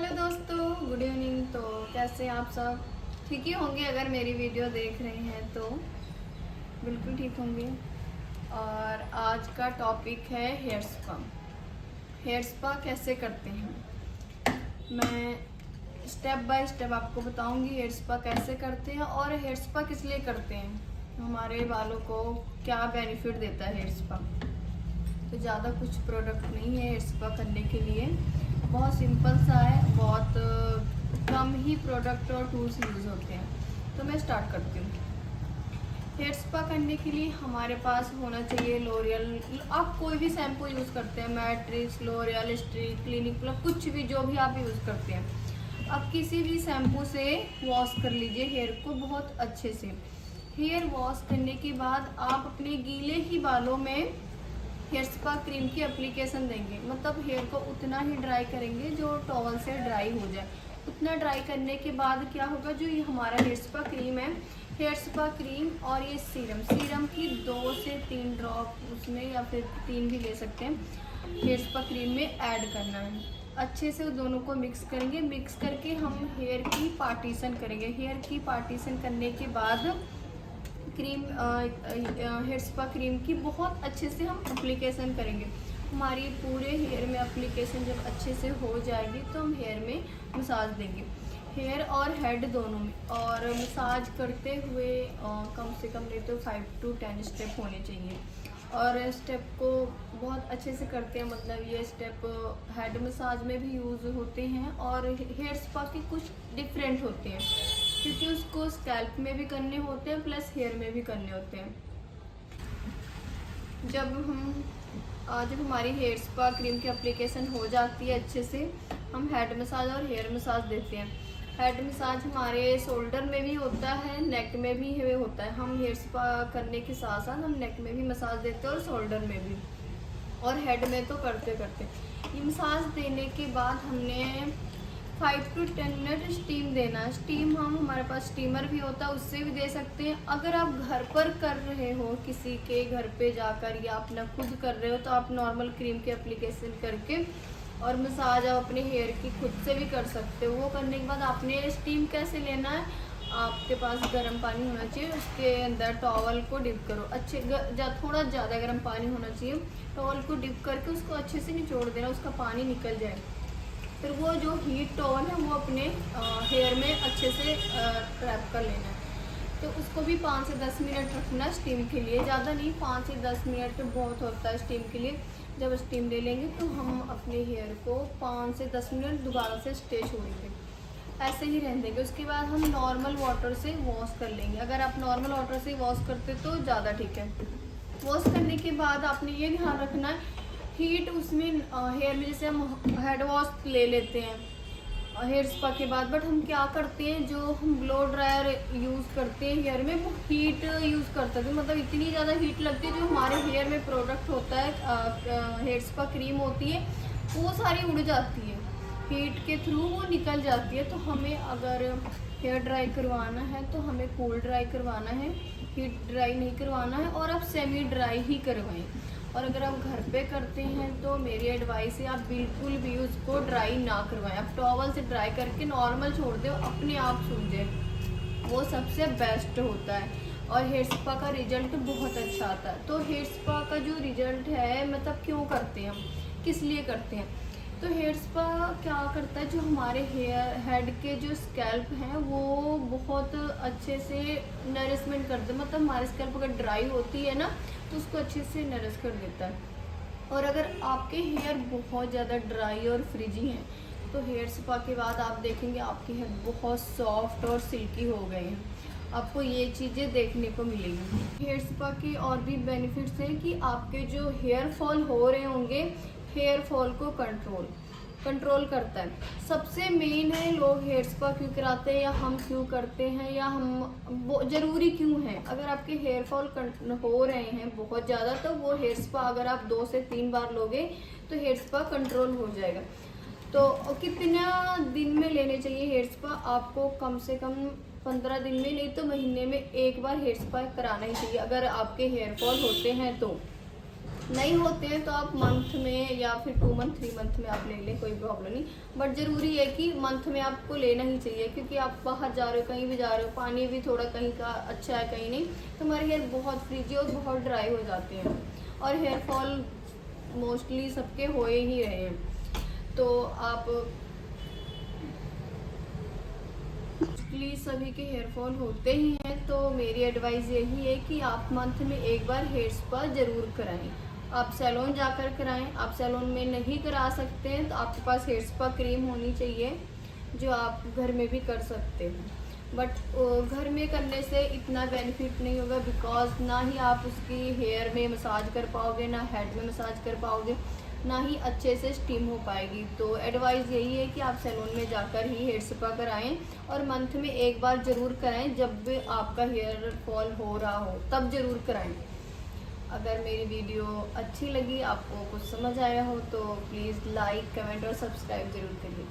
Hello दोस्तों, good evening. तो कैसे आप सब? ठीक ही होंगे। अगर मेरी वीडियो देख रहे हैं तो बिल्कुल ठीक होंगे। और आज का टॉपिक है हेयर स्पा। हेयर स्पा कैसे करते हैं, मैं स्टेप बाय स्टेप आपको बताऊंगी। हेयर स्पा कैसे करते हैं और हेयर स्पा किस लिए करते हैं, हमारे बालों को क्या बेनिफिट देता है हेयर स्पा। तो ज़्यादा कुछ प्रोडक्ट नहीं है हेयर स्पा करने के लिए, बहुत सिंपल सा है। बहुत कम ही प्रोडक्ट और टूल्स यूज़ होते हैं। तो मैं स्टार्ट करती हूँ। हेयर स्पा करने के लिए हमारे पास होना चाहिए लोरियल। आप कोई भी शैम्पू यूज़ करते हैं, matrix, L'Oreal, streak, clinic plus, कुछ भी जो भी आप यूज़ करते हैं, आप किसी भी शैम्पू से वॉश कर लीजिए हेयर को बहुत अच्छे से। हेयर वॉश करने के बाद आप अपने गीले ही बालों में हेयर स्पा क्रीम की एप्लीकेशन देंगे। मतलब हेयर को उतना ही ड्राई करेंगे जो टॉवल से ड्राई हो जाए। उतना ड्राई करने के बाद क्या होगा, जो ये हमारा हेयर स्पा क्रीम है, हेयर स्पा क्रीम और ये सीरम की 2 से 3 ड्रॉप उसमें, या फिर 3 भी ले सकते हैं, हेयर स्पा क्रीम में ऐड करना है। अच्छे से दोनों को मिक्स करेंगे। मिक्स करके हम हेयर की पार्टीशन करेंगे। हेयर की पार्टीशन करने के बाद क्रीम हेयर स्पा क्रीम की बहुत अच्छे से हम एप्लीकेशन करेंगे। हमारी पूरे हेयर में एप्लीकेशन जब अच्छे से हो जाएगी तो हम हेयर में मसाज देंगे, हेयर और हेड दोनों में। और मसाज करते हुए कम से कम नहीं तो 5 to 10 स्टेप होने चाहिए। और स्टेप को बहुत अच्छे से करते हैं, मतलब ये स्टेप हेड मसाज में भी यूज़ होते हैं और हेयर स्पा के कुछ डिफरेंट होते हैं, क्योंकि उसको स्कैल्प में भी करने होते हैं प्लस हेयर में भी करने होते हैं। जब हमारी हेयर स्पा क्रीम की एप्लीकेशन हो जाती है अच्छे से, हम हेड मसाज और हेयर मसाज देते हैं। हेड मसाज हमारे शोल्डर में भी होता है, नेक में भी होता है। हम हेयर स्पा करने के साथ साथ हम नेक में भी मसाज देते हैं और शोल्डर में भी, और हेड में तो करते करते। ये मसाज देने के बाद हमने 5 to 10 मिनट स्टीम देना है। स्टीम हम हमारे पास स्टीमर भी होता है, उससे भी दे सकते हैं। अगर आप घर पर कर रहे हो, किसी के घर पे जाकर या अपना खुद कर रहे हो, तो आप नॉर्मल क्रीम की एप्लीकेशन करके और मसाज आप अपने हेयर की खुद से भी कर सकते हो। वो करने के बाद आपने स्टीम कैसे लेना है, आपके पास गर्म पानी होना चाहिए, उसके अंदर टॉवल को डिप करो। थोड़ा ज़्यादा गर्म पानी होना चाहिए। टॉवल को डिप करके उसको अच्छे से निचोड़ देना, उसका पानी निकल जाए। फिर वो जो हीट टॉवल है वो अपने हेयर में अच्छे से ट्रैप कर लेना है। तो उसको भी 5 से 10 मिनट रखना स्टीम के लिए, ज़्यादा नहीं, 5 से 10 मिनट बहुत होता है स्टीम के लिए। जब स्टीम ले लेंगे तो हम अपने हेयर को 5 से 10 मिनट दोबारा से स्टे छोड़ेंगे, ऐसे ही रहने देंगे। उसके बाद हम नॉर्मल वाटर से वॉश कर लेंगे। अगर आप नॉर्मल वाटर से वॉश करते तो ज़्यादा ठीक है। वॉश करने के बाद आपने ये ध्यान रखना है, हीट उसमें हेयर में, जैसे हम हेड वॉश ले लेते हैं हेयर स्पा के बाद, बट हम क्या करते हैं, जो हम ब्लो ड्रायर यूज़ करते हैं हेयर में, वो हीट यूज़ करते हैं। मतलब इतनी ज़्यादा हीट लगती है, जो हमारे हेयर में प्रोडक्ट होता है, हेयर स्पा क्रीम होती है, वो सारी उड़ जाती है हीट के थ्रू, वो निकल जाती है। तो हमें अगर हेयर ड्राई करवाना है तो हमें कूल ड्राई करवाना है, हीट ड्राई नहीं करवाना है। और आप सेमी ड्राई ही करवाएं। और अगर आप घर पे करते हैं तो मेरी एडवाइस है, आप बिल्कुल भी उसको ड्राई ना करवाएं। आप टॉवल से ड्राई करके नॉर्मल छोड़ दें, अपने आप सूख जाए, वो सबसे बेस्ट होता है। और हेयर स्पा का रिजल्ट बहुत अच्छा आता है। तो हेयर स्पा का जो रिजल्ट है, मतलब क्यों करते हैं हम, किस लिए करते हैं, तो हेयर स्पा क्या करता है, जो हमारे हेड के जो स्कैल्प हैं वो बहुत अच्छे से नरिशमेंट करते हैं। मतलब हमारी स्कैल्प अगर ड्राई होती है ना, तो उसको अच्छे से नरिश कर देता है। और अगर आपके हेयर बहुत ज़्यादा ड्राई और फ्रिजी हैं, तो हेयर स्पा के बाद आप देखेंगे आपके हेयर बहुत सॉफ्ट और सिल्की हो गए हैं। आपको ये चीज़ें देखने को मिलेंगी। हेयर स्पा के और भी बेनिफिट्स हैं कि आपके जो हेयर फॉल हो रहे होंगे, हेयर फॉल को कंट्रोल करता है। सबसे मेन है, लोग हेयर स्पा क्यों कराते हैं, या हम क्यों करते हैं, या हम वो ज़रूरी क्यों है। अगर आपके हेयर फॉल हो रहे हैं बहुत ज़्यादा, तो वो हेयर स्पा अगर आप 2 से 3 बार लोगे तो हेयर स्पा कंट्रोल हो जाएगा। तो कितना दिन में लेने चाहिए हेयर स्पा, आपको कम से कम 15 दिन में, नहीं तो महीने में 1 बार हेयर स्पा कराना ही चाहिए अगर आपके हेयर फॉल होते हैं तो। नहीं होते हैं तो आप मंथ में या फिर 2 मंथ 3 मंथ में आप ले लें, कोई प्रॉब्लम नहीं। बट ज़रूरी है कि मंथ में आपको लेना ही चाहिए, क्योंकि आप बाहर जा रहे हो, कहीं भी जा रहे हो, पानी भी थोड़ा कहीं का अच्छा है कहीं नहीं, तो हमारे हेयर बहुत फ्रीजी और बहुत ड्राई हो जाते हैं और हेयर फॉल मोस्टली सबके हो ही रहे हैं। तो आप मोस्टली सभी के हेयर फॉल होते ही हैं, तो मेरी एडवाइस यही है कि आप मंथ में एक बार हेयर स्पा ज़रूर कराएं। आप सैलून जाकर कराएं। आप सैलून में नहीं करा सकते हैं तो आपके पास हेयर स्पा क्रीम होनी चाहिए जो आप घर में भी कर सकते हैं। बट घर में करने से इतना बेनिफिट नहीं होगा, बिकॉज ना ही आप उसकी हेयर में मसाज कर पाओगे, ना हेड में मसाज कर पाओगे, ना ही अच्छे से स्टीम हो पाएगी। तो एडवाइस यही है कि आप सैलून में जाकर ही हेयर स्पा कराएं और मंथ में एक बार ज़रूर कराएं। जब भी आपका हेयर फॉल हो रहा हो तब ज़रूर कराएं। अगर मेरी वीडियो अच्छी लगी, आपको कुछ समझ आया हो, तो प्लीज़ लाइक, कमेंट और सब्सक्राइब ज़रूर करिए।